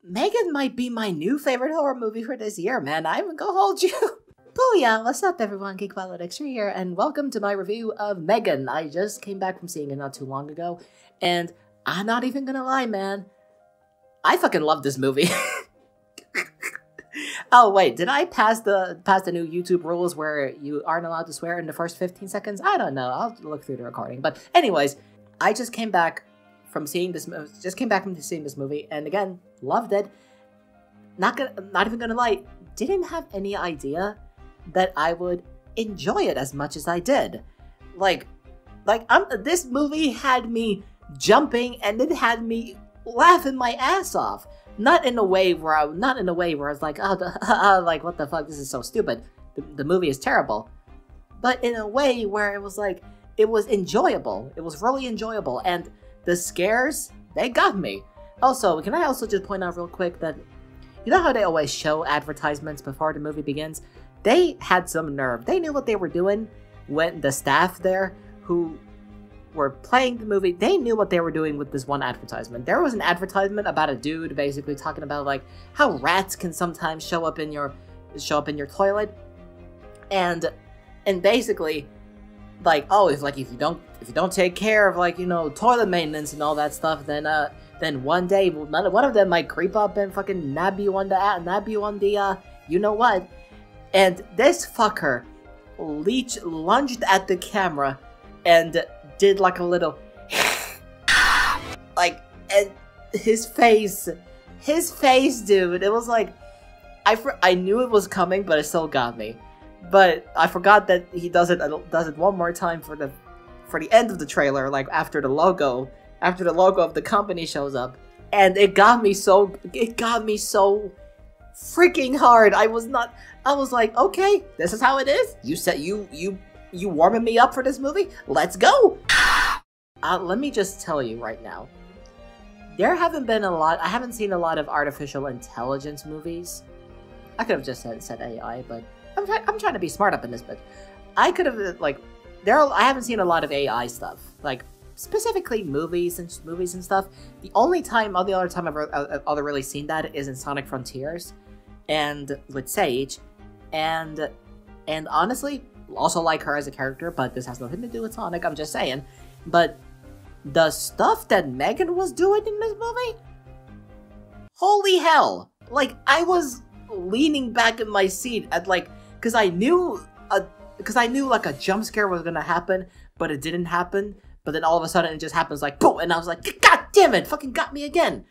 M3GAN might be my new favorite horror movie for this year, man. I'm gonna go hold you. Booyah! What's up, everyone? Geek Politics here, and welcome to my review of M3GAN. I just came back from seeing it not too long ago, and I'm not even gonna lie, man. I fucking love this movie. Oh wait, did I pass the new YouTube rules where you aren't allowed to swear in the first 15 seconds? I don't know. I'll look through the recording. But anyways, I just came back from seeing this. Seeing this movie, and again, loved it. Not even gonna lie, didn't have any idea that I would enjoy it as much as I did. This movie had me jumping, and it had me laughing my ass off. Not in a way where I was like, oh, like, what the fuck, this is so stupid. The movie is terrible. But in a way where it was like, it was enjoyable. It was really enjoyable. And the scares, they got me. Also, can I also just point out real quick that, you know how they always show advertisements before the movie begins? They had some nerve. They knew what they were doing when the staff there who were playing the movie, they knew what they were doing with this one advertisement. There was an advertisement about a dude basically talking about like how rats can sometimes show up in your toilet, and basically like, oh, if you don't take care of, like, you know, toilet maintenance and all that stuff, then one day one of them might creep up and fucking nab you on the you know what. And this fucker lunged at the camera and did like a little like, and his face, dude, it was like, I knew it was coming, but it still got me. But I forgot that he does it one more time for the end of the trailer, like after the logo of the company shows up, and it got me so freaking hard. I was like, okay, this is how it is. You said you warming me up for this movie? Let's go! Let me just tell you right now, I haven't seen a lot of artificial intelligence movies. I could have just said AI, but I'm trying to be smart up in this bit. I could have, like, I haven't seen a lot of AI stuff, like, specifically movies and stuff. The other time I've really seen that is in Sonic Frontiers, and with Sage, and honestly, also like her as a character, but this has nothing to do with Sonic, I'm just saying. But the stuff that M3GAN was doing in this movie, holy hell! Like, I was leaning back in my seat at, like, because I knew like a jump scare was gonna happen, but it didn't happen. But then all of a sudden it just happens, like, boom, and I was like, God damn it, fucking got me again.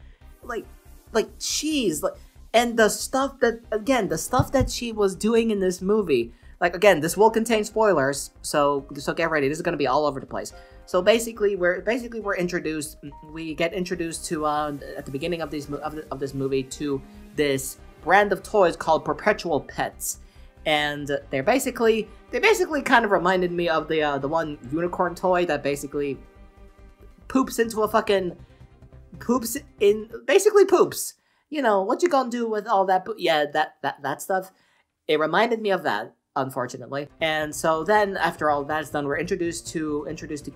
Like, jeez, like, and the stuff that she was doing in this movie. Like, again, this will contain spoilers, so get ready. This is gonna be all over the place. So basically, we get introduced to at the beginning of this movie to this brand of toys called Perpetual Pets, and they basically kind of reminded me of the one unicorn toy that basically poops. You know what you gonna do with all that? Yeah, that stuff. It reminded me of that, unfortunately. And so then, after all that's done, we're introduced to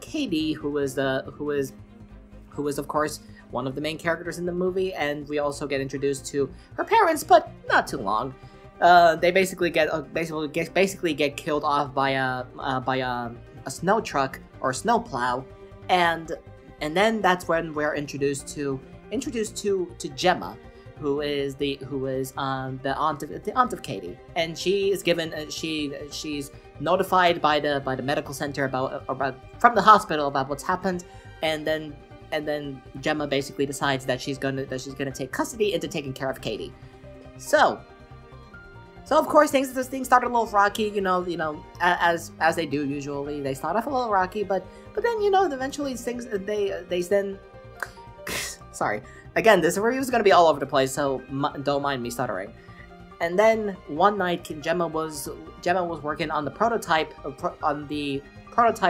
Katie, who is of course one of the main characters in the movie, and we also get introduced to her parents, but not too long. They basically get killed off by a snow truck or snow plow, and then that's when we're introduced to Gemma, who is the aunt of Katie, and she is given she's notified by the medical center about from the hospital about what's happened, and then Gemma basically decides that she's gonna take custody into taking care of Katie. So of course things start a little rocky, you know, as they do usually. They start off a little rocky, but then, you know, eventually things they then sorry. Again, this review is going to be all over the place, so don't mind me stuttering. And then one night, Gemma was working on the prototype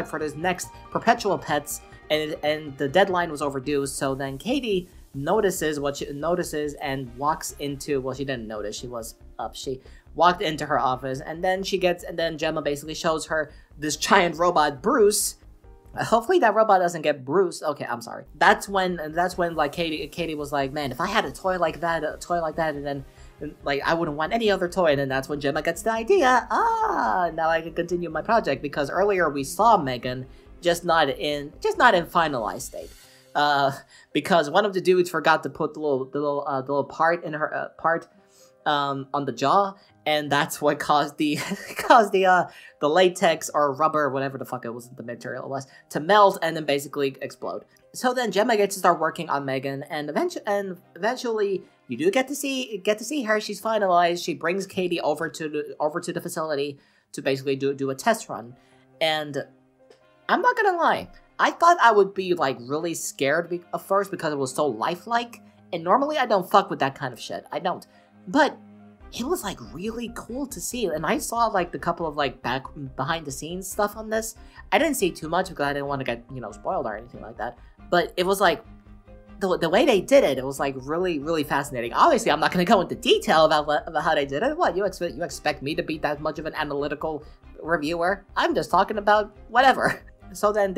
for this next Perpetual Pets, and the deadline was overdue. So then Katie notices and walks into, well, she didn't notice, she was up. She walked into her office, and then Gemma basically shows her this giant robot Bruce, Hopefully that robot doesn't get bruised. Okay, I'm sorry. That's when like Katie was like, man, if I had a toy like that, and then like I wouldn't want any other toy. And then that's when Gemma gets the idea. Now I can continue my project, because earlier we saw M3GAN just not in finalized state. Because one of the dudes forgot to put the little part in her on the jaw, and that's what caused the the latex or rubber, whatever the fuck it was, the material was, to melt and then basically explode. So then Gemma gets to start working on M3GAN, and eventually you do get to see her. She's finalized. She brings Katie over to the facility to basically do a test run, and I'm not gonna lie, I thought I would be like really scared at first because it was so lifelike, and normally I don't fuck with that kind of shit. I don't. But it was like really cool to see, and I saw like the couple of like behind the scenes stuff on this. I didn't see too much because I didn't want to get, you know, spoiled or anything like that. But it was like the way they did it. It was like really fascinating. Obviously, I'm not going to go into detail about how they did it. What you expect me to be that much of an analytical reviewer? I'm just talking about whatever. So then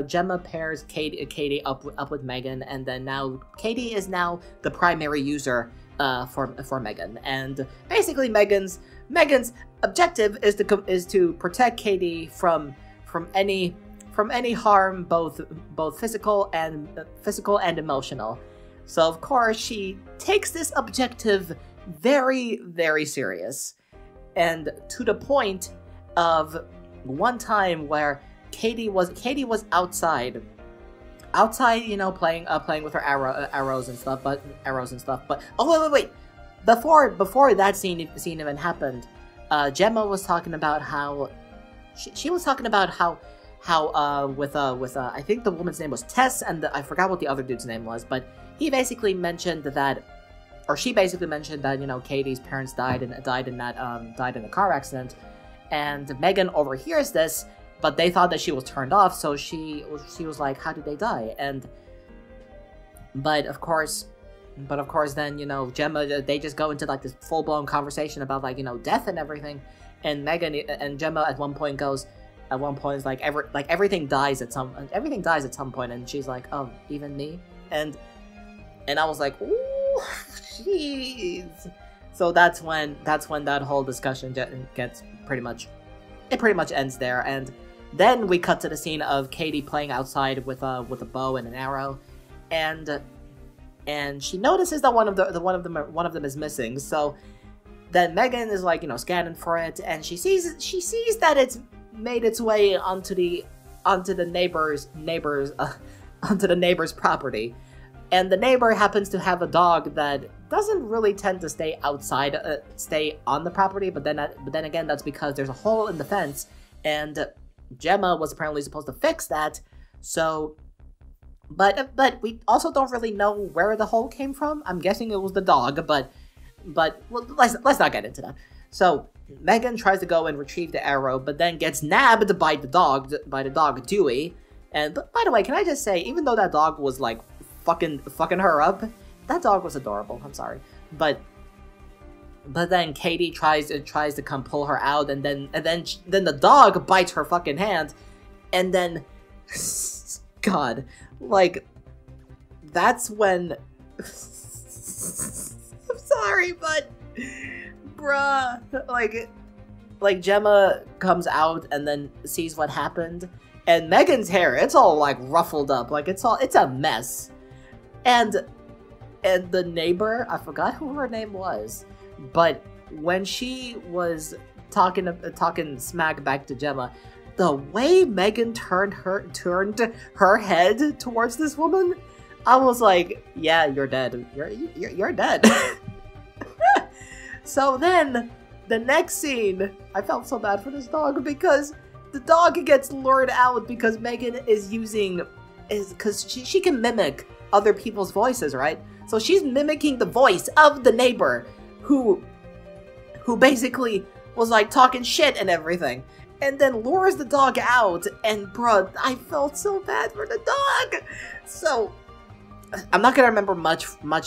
Gemma pairs Katie up with M3GAN, and then now Katie is now the primary user for M3GAN, and basically M3GAN's objective is to protect Katie from any harm, both physical and emotional. So of course she takes this objective very serious, and to the point of one time where Katie was outside, you know, playing with her arrows and stuff. But oh wait, before that scene even happened, Gemma was talking about how she was talking about how with I think the woman's name was Tess, and I forgot what the other dude's name was, but he basically mentioned that, or she basically mentioned that, you know, Katie's parents died in a car accident, and M3GAN overhears this. But they thought that she was turned off, so she was like, "How did they die?" But of course, then, you know, Gemma, they just go into like this full blown conversation about, like, you know, death and everything, and M3GAN and Gemma at one point is like, everything dies at some point, and she's like, "Oh, even me?" And I was like, "Ooh, jeez." So that's when that whole discussion gets pretty much ends there, and then we cut to the scene of Katie playing outside with a bow and an arrow, and she notices that one of them is missing. So then M3GAN is like, you know, scanning for it, and she sees that it's made its way onto the neighbor's property, and the neighbor happens to have a dog that doesn't really tend to stay on the property, but then again, that's because there's a hole in the fence, and Gemma was apparently supposed to fix that. So, but we also don't really know where the hole came from. I'm guessing it was the dog, but well, let's not get into that. So M3GAN tries to go and retrieve the arrow, but then gets nabbed by the dog Dewey. And by the way, can I just say, even though that dog was like fucking her up, that dog was adorable. I'm sorry, but then Katie tries to come pull her out, and then the dog bites her fucking hand, and then God, like, that's when I'm sorry, but bruh, like Gemma comes out and then sees what happened, and M3GAN's hair, it's all like ruffled up, like it's a mess, and the neighbor, I forgot who her name was, but when she was talking smack back to Gemma, the way M3GAN turned her head towards this woman, I was like, yeah, you're dead. You're dead. So then, the next scene, I felt so bad for this dog, because the dog gets lured out because M3GAN because she can mimic other people's voices, right? So she's mimicking the voice of the neighbor who basically was like talking shit and everything, and then lures the dog out, and bruh, I felt so bad for the dog. So I'm not gonna remember much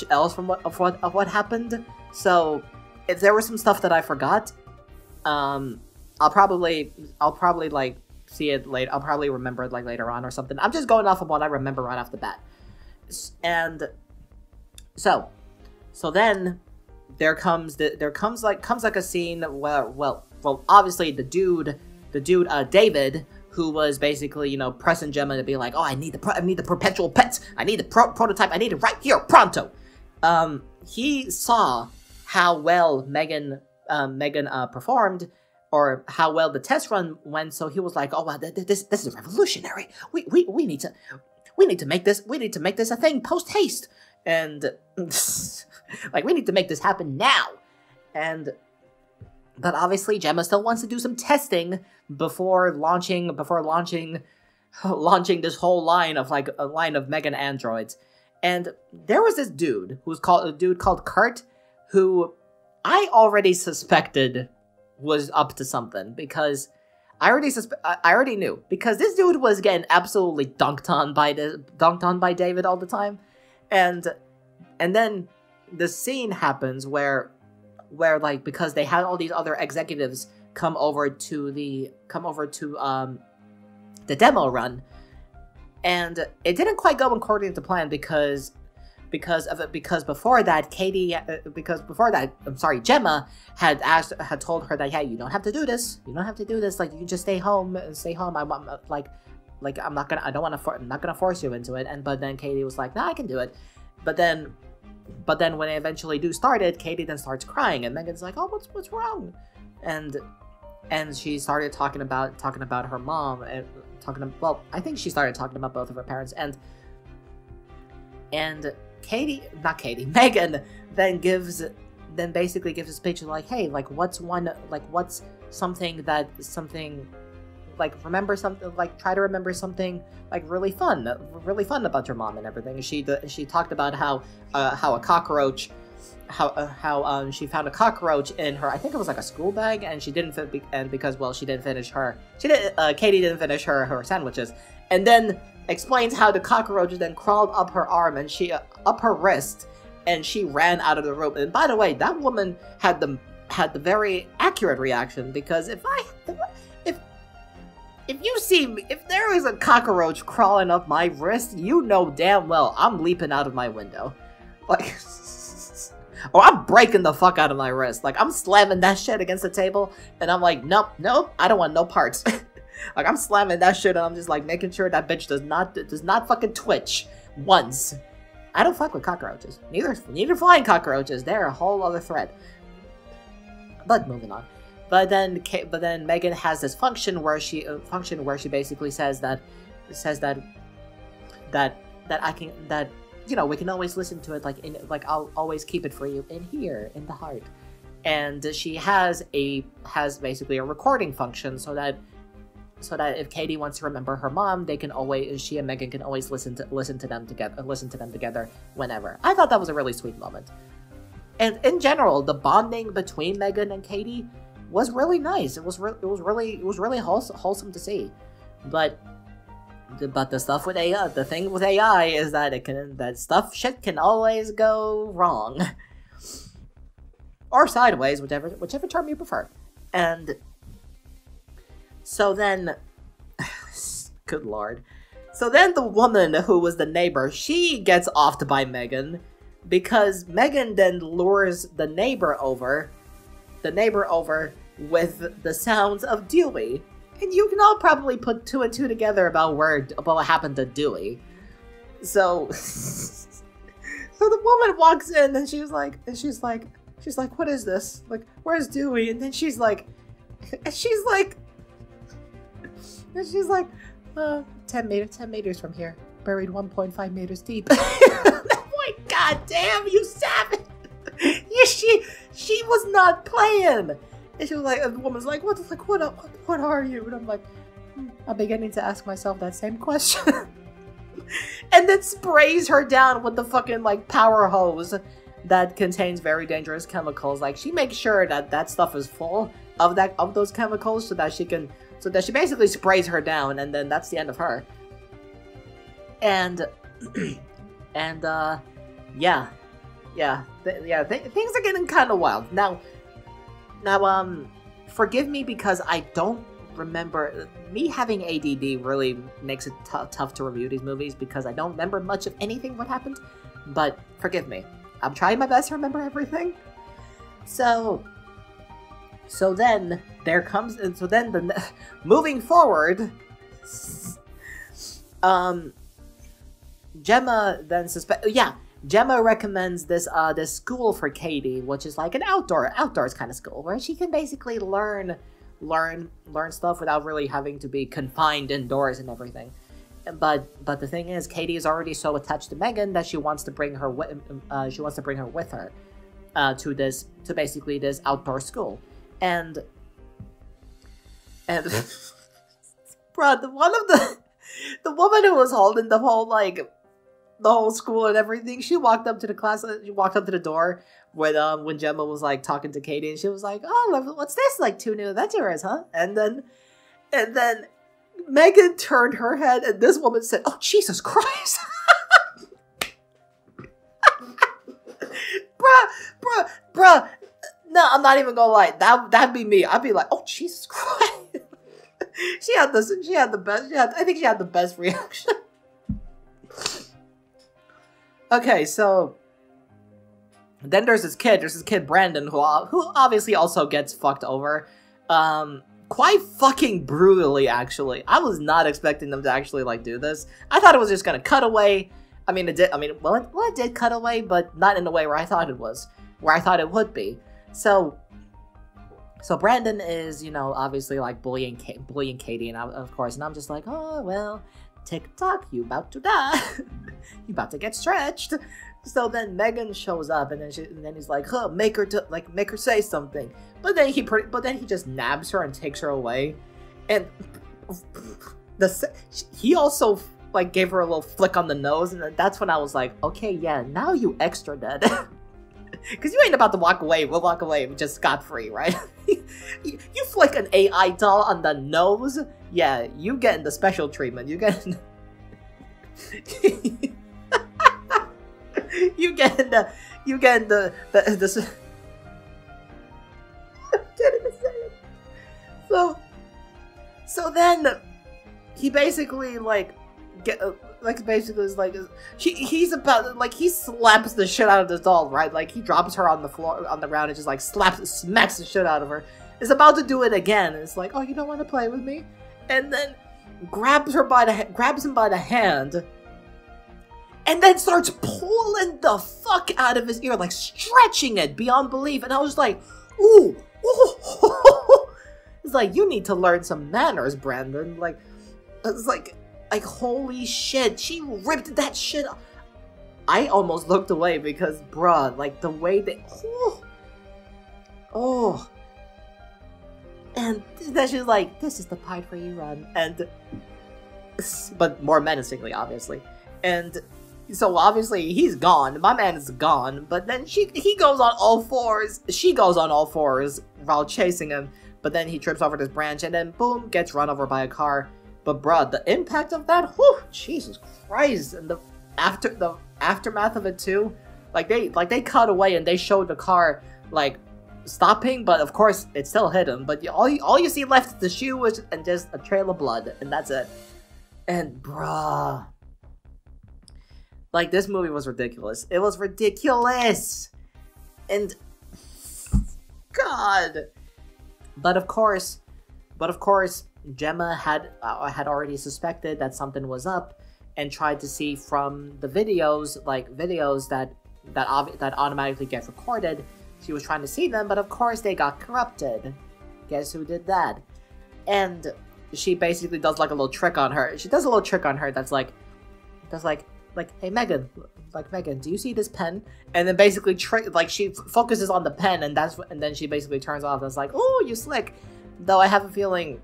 else from what happened. So if there was some stuff that I forgot, I'll probably like see it later. I'll probably remember it like later on or something. I'm just going off of what I remember right off the bat. And so then there comes like a scene where, well, obviously the dude, David, who was basically, you know, pressing Gemma to be like, oh, I need the perpetual pets. I need the prototype. I need it right here, pronto. He saw how well M3GAN performed, or how well the test run went. So he was like, oh wow, this is revolutionary. We need to make this a thing post haste, and like we need to make this happen now. But obviously Gemma still wants to do some testing before launching this whole line of like a line of M3GAN androids. And there was this dude called Kurt, who I already suspected was up to something, because I already knew, because this dude was getting absolutely dunked on by David all the time. And then the scene happens where like, because they had all these other executives come over to the demo run, and it didn't quite go according to plan because before that Gemma had told her that, yeah, you don't have to do this, like you can just stay home. I'm not gonna force you into it. But then Katie was like, no, I can do it. But then when they eventually do start it, Katie then starts crying, and M3GAN's like, oh, what's wrong? And she started talking about her mom, and I think she started talking about both of her parents, and M3GAN then basically gives a speech like, hey, what's something remember something, try to remember something really fun about your mom and everything. She talked about how a cockroach, she found a cockroach in her, I think it was like a school bag, and Katie didn't finish her sandwiches, and then explains how the cockroach then crawled up her arm and up her wrist, and she ran out of the room. And by the way, that woman had the very accurate reaction, because if there is a cockroach crawling up my wrist, you know damn well I'm leaping out of my window. Like, or I'm breaking the fuck out of my wrist. Like, I'm slamming that shit against the table, and I'm like, nope, I don't want no parts. Like, I'm slamming that shit, and I'm just like making sure that bitch does not fucking twitch once. I don't fuck with cockroaches. Neither flying cockroaches. They're a whole other thread. But moving on. But then M3GAN has this function where she basically says that you know, we can always listen to it, I'll always keep it for you in here, in the heart. And she has basically a recording function, so that if Katie wants to remember her mom, she and M3GAN can always listen to them together whenever. I thought that was a really sweet moment. And in general, the bonding between M3GAN and Katie was really nice. It was really wholesome to see. But the stuff with AI, the thing with AI is that shit can always go wrong. Or sideways, whichever term you prefer. And so then, good lord. So then the woman who was the neighbor, she gets offed by M3GAN, because M3GAN then lures the neighbor over with the sounds of Dewey. And you can all probably put two and two together about what happened to Dewey. So the woman walks in, and she's like, what is this? Like, where's Dewey? And then she's like, 10 meters from here, buried 1.5 meters deep. Oh my god damn, you savage! She was not playing. And she was like, and the woman's like, what are you? And I'm like, I'm beginning to ask myself that same question. And then sprays her down with the fucking power hose that contains very dangerous chemicals. Like, she makes sure that stuff is full of those chemicals so that she basically sprays her down, and then that's the end of her. And things are getting kind of wild. Now, forgive me because I don't remember. Me having ADD really makes it tough to review these movies because I don't remember much of anything what happened. But forgive me. I'm trying my best to remember everything. So then there comes, and so then moving forward, Gemma then Gemma recommends this school for Katie, which is like an outdoors kind of school where she can basically learn stuff without really having to be confined indoors and everything. But the thing is, Katie is already so attached to M3GAN that she wants to bring her with her to basically this outdoor school. And bro, the woman who was holding the whole school and everything, she walked up to the class. She walked up to the door when Gemma was like talking to Katie, and she was like, "Oh, what's this? Like 2 new adventurers, huh?" And then M3GAN turned her head, and this woman said, "Oh, Jesus Christ." Bruh. No, I'm not even gonna lie. That'd be me. I'd be like, "Oh, Jesus Christ." I think she had the best reaction. Okay, so then there's this kid Brandon who obviously also gets fucked over. Quite fucking brutally, actually. I was not expecting them to actually like do this. I thought it was just gonna cut away. It did cut away, but not in the way where I thought it would be. So Brandon is, obviously like bullying Katie, and of course, and I'm just like, oh well, TikTok, you about to die, you about to get stretched. So then M3GAN shows up, and then he's like, huh, make her say something. But then he just nabs her and takes her away, and he also like gave her a little flick on the nose, and that's when I was like, okay, yeah, now you extra dead. Because you ain't about to walk away. We'll walk away just scot-free, right? You flick an AI doll on the nose, yeah, you getting the special treatment. You getting the I can't even say it. So then he basically he slaps the shit out of this doll, right? Like he drops her on the floor, on the ground, and just like smacks the shit out of her. Is about to do it again. And it's like, oh, you don't want to play with me? And then grabs him by the hand, and then starts pulling the fuck out of his ear, like stretching it beyond belief. And I was like, ooh. It's like, you need to learn some manners, Brandon. Like, it's like holy shit, she ripped that shit off. I almost looked away because, bruh, like the way they, oh. And then she's like, this is the part where you run, but more menacingly, obviously. And so obviously he's gone, my man is gone, but then he goes on all fours, she goes on all fours while chasing him, but then he trips over this branch, and then boom, gets run over by a car. But bruh, the impact of that, whew, Jesus Christ, and the aftermath of it too, like they cut away and they showed the car like stopping, but of course it still hit him. But all you see left is the shoe and just a trail of blood, and that's it. And bruh, like this movie was ridiculous. It was ridiculous, and God. But of course. Gemma had already suspected that something was up, and tried to see from the videos that automatically get recorded. She was trying to see them, but of course they got corrupted. Guess who did that? And she basically does like a little trick on her. She does a little trick on her that's like, hey M3GAN, do you see this pen? And then basically she focuses on the pen, and then she basically turns off. And it's like, oh, you slick. Though I had a feeling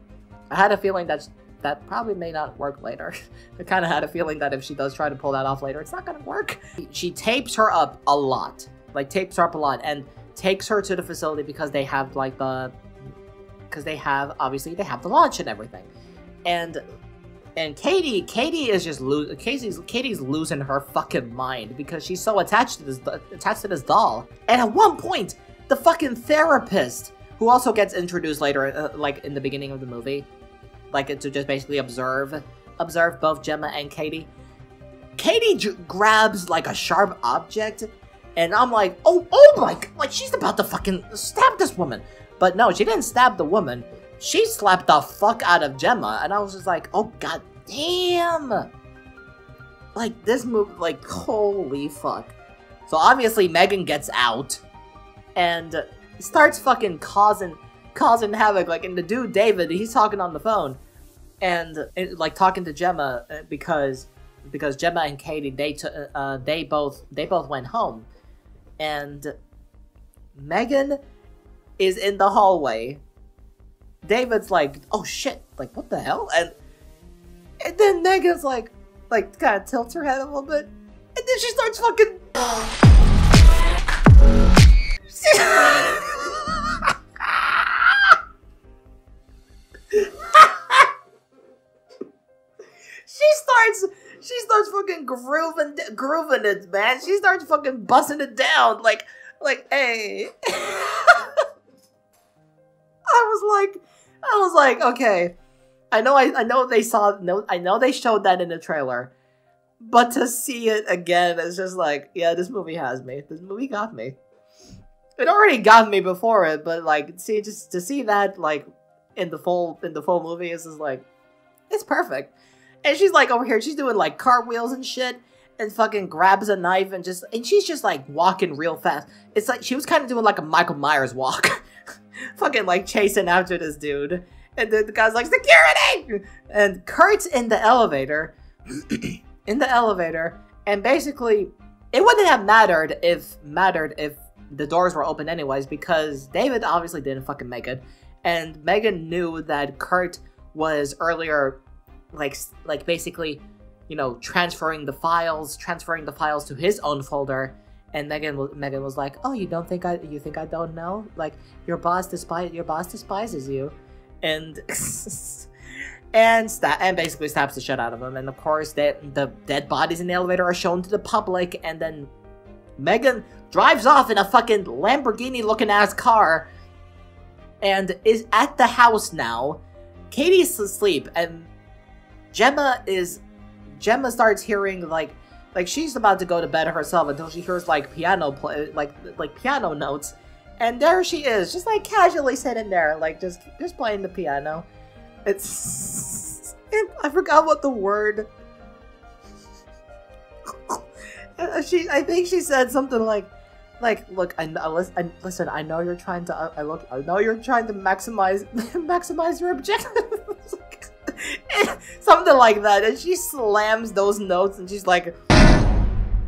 that probably may not work later. I kind of had a feeling that if she does try to pull that off later, it's not gonna work. She tapes her up a lot, and takes her to the facility because they have obviously they have the launch and everything. And Katie is just Katie's losing her fucking mind because she's so attached to this doll. And at one point, the fucking therapist, who also gets introduced later, like in the beginning of the movie, like to just basically observe both Gemma and Katie. Katie grabs like a sharp object, and I'm like, oh my god, like she's about to fucking stab this woman. But no, she didn't stab the woman. She slapped the fuck out of Gemma, and I was just like, oh god damn. Like this move, like holy fuck. So obviously M3GAN gets out and starts fucking causing havoc. Like, and the dude David, he's talking on the phone and like talking to Gemma because Gemma and Katie they both went home, and M3GAN is in the hallway. David's like, oh shit, like what the hell? And then M3GAN's like kind of tilts her head a little bit, and then she starts fucking. She starts fucking grooving it, man. She starts fucking busting it down, like, hey. I was like, okay. I know they showed that in the trailer, but to see it again, it's just like, yeah, this movie has me. This movie got me. It already got me before it, but like, just to see that like in the full movie is just like, it's perfect. And she's like over here, she's doing like cartwheels and shit, and fucking grabs a knife and she's just like walking real fast. It's like she was kind of doing like a Michael Myers walk, fucking like chasing after this dude. And then the guy's like, security! And Kurt's in the elevator, and basically, it wouldn't have mattered if the doors were open anyways, because David obviously didn't fucking make it, and M3GAN knew that Kurt was earlier, like basically, you know, transferring the files to his own folder, and M3GAN was like, oh, you think I don't know? Like, your boss despises you. And and basically stabs the shit out of him. And of course, the dead bodies in the elevator are shown to the public, and then M3GAN drives off in a fucking Lamborghini-looking ass car, and is at the house now. Katie's asleep, and Gemma starts hearing like she's about to go to bed herself until she hears like piano play, like piano notes. And there she is, just like casually sitting there, like just playing the piano. I forgot what the word. I think she said something like, look, listen, I know you're trying to, I know you're trying to maximize your objectives. Something like that, and she slams those notes, and she's like,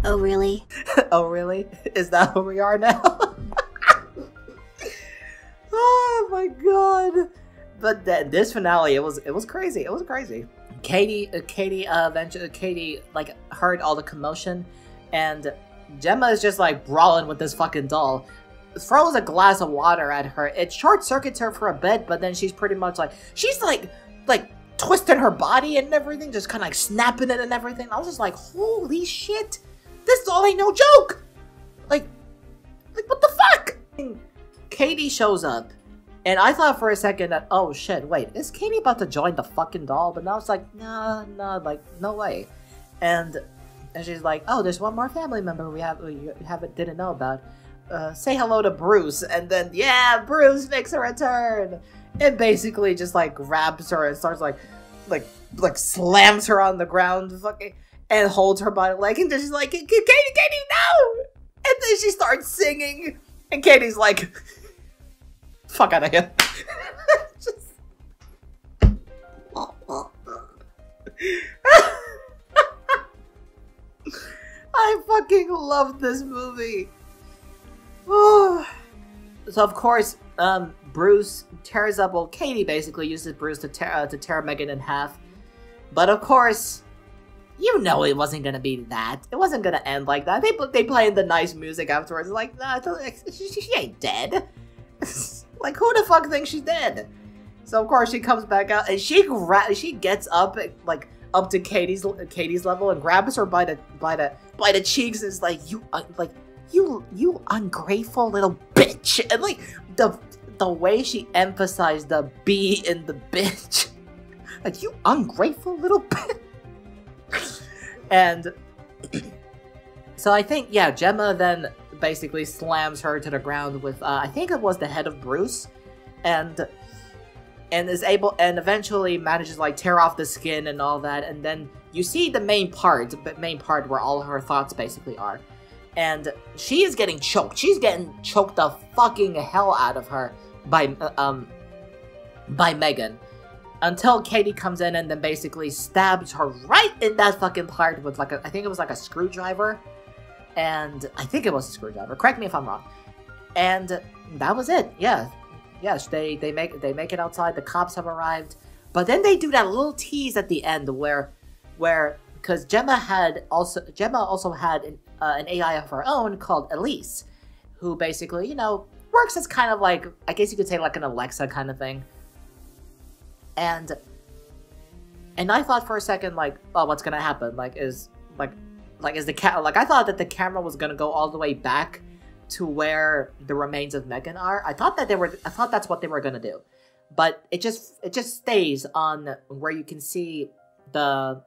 oh really? Oh really? Is that who we are now? Oh my god! But this finale, it was crazy. It was crazy. Katie like heard all the commotion, and Gemma is just like brawling with this fucking doll. Throws a glass of water at her. It short circuits her for a bit, but then she's pretty much like twisting her body and everything, just kind of like snapping it and everything. I was just like, holy shit! This doll ain't no joke. Like what the fuck? Katie shows up, and I thought for a second that, oh shit, wait, is Katie about to join the fucking doll? But now it's like, no, like, no way. And she's like, oh, there's one more family member we didn't know about. Say hello to Bruce. And then, yeah, Bruce makes a return. It basically just like grabs her and starts like slams her on the ground, fucking, and holds her by the leg, and then she's like, Katie, no! And then she starts singing, and Katie's like, fuck out of here. I fucking love this movie. So of course, Bruce tears up. Well, Katie basically uses Bruce to tear M3GAN in half. But of course, you know it wasn't gonna be that. It wasn't gonna end like that. They played the nice music afterwards. Like, nah, she ain't dead. Like, who the fuck thinks she's dead? So of course she comes back out, and she gets up like up to Katie's level and grabs her by the cheeks, and is like, you ungrateful little bitch. And like the way she emphasized the B in the bitch Like, you ungrateful little bit. And so I think, yeah, Gemma then basically slams her to the ground with, I think it was the head of Bruce, and is able, and eventually manages to, like, tear off the skin and all that, and then you see the main part where all her thoughts basically are. And she is getting choked. She's getting choked the fucking hell out of her by M3GAN. Until Katie comes in and then basically stabs her right in that fucking part with, like, I think it was like a screwdriver. And I think it was a screwdriver. Correct me if I'm wrong. And that was it. Yeah. Yes, they make it outside. The cops have arrived. But then they do that little tease at the end where because Gemma also had an AI of her own called Elise, who basically, you know, works as kind of like, I guess you could say like an Alexa kind of thing. And I thought for a second, like, oh, what's gonna happen? Like, is the I thought that the camera was gonna go all the way back to where the remains of M3GAN are. I thought that's what they were gonna do, but it just stays on where you can see the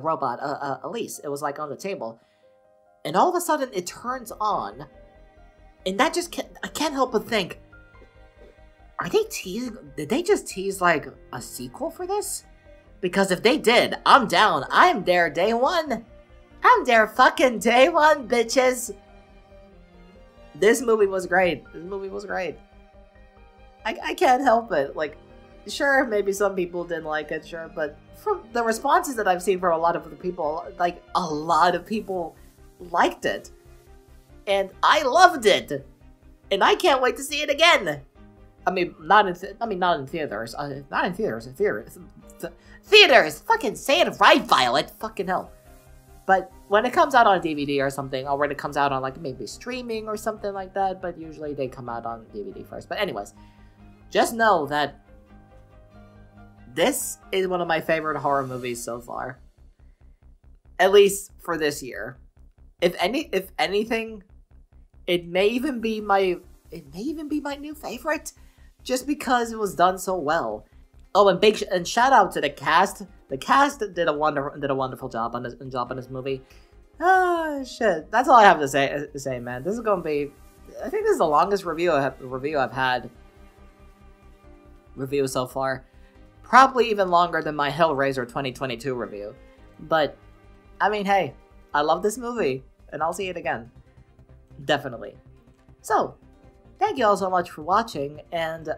robot Elise. It was like on the table, and all of a sudden it turns on, and that just I can't help but think, are they teasing? Did they just tease like a sequel for this? Because if they did, I'm down. I'm there day one. I'm there fucking day one, bitches. This movie was great. This movie was great. I can't help it. Like, sure, maybe some people didn't like it, sure, but from the responses that I've seen from a lot of the people, like, a lot of people liked it. And I loved it. And I can't wait to see it again. I mean, not in theaters. Not in theaters. Theaters. Fucking say it right, Violet. Fucking hell. But when it comes out on DVD or something, or when it comes out on, like, maybe streaming or something like that, but usually they come out on DVD first. But anyways, just know that this is one of my favorite horror movies so far. At least for this year. If anything, it may even be my new favorite, just because it was done so well. Oh, and shout out to the cast. The cast did a wonderful job on this movie. Ah, shit. That's all I have to say, man. This is gonna be, I think this is the longest review I've had so far. Probably even longer than my Hellraiser 2022 review. But I mean, hey, I love this movie, and I'll see it again. Definitely. So, thank you all so much for watching, and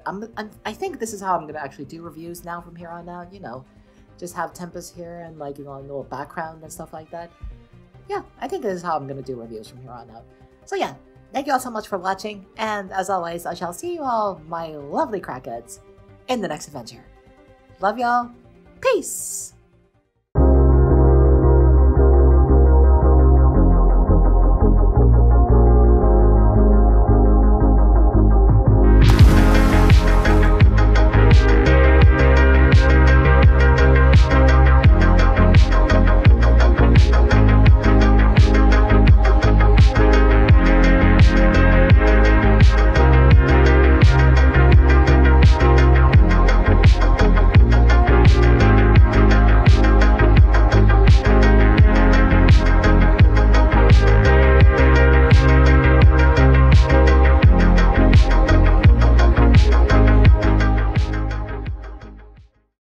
I think this is how I'm gonna actually do reviews now from here on out, you know. Just have Tempest here and, like, you know, a little background and stuff like that. Yeah, I think this is how I'm gonna do reviews from here on out. So yeah, thank you all so much for watching, and as always, I shall see you all, my lovely crackheads, in the next adventure. Love y'all. Peace!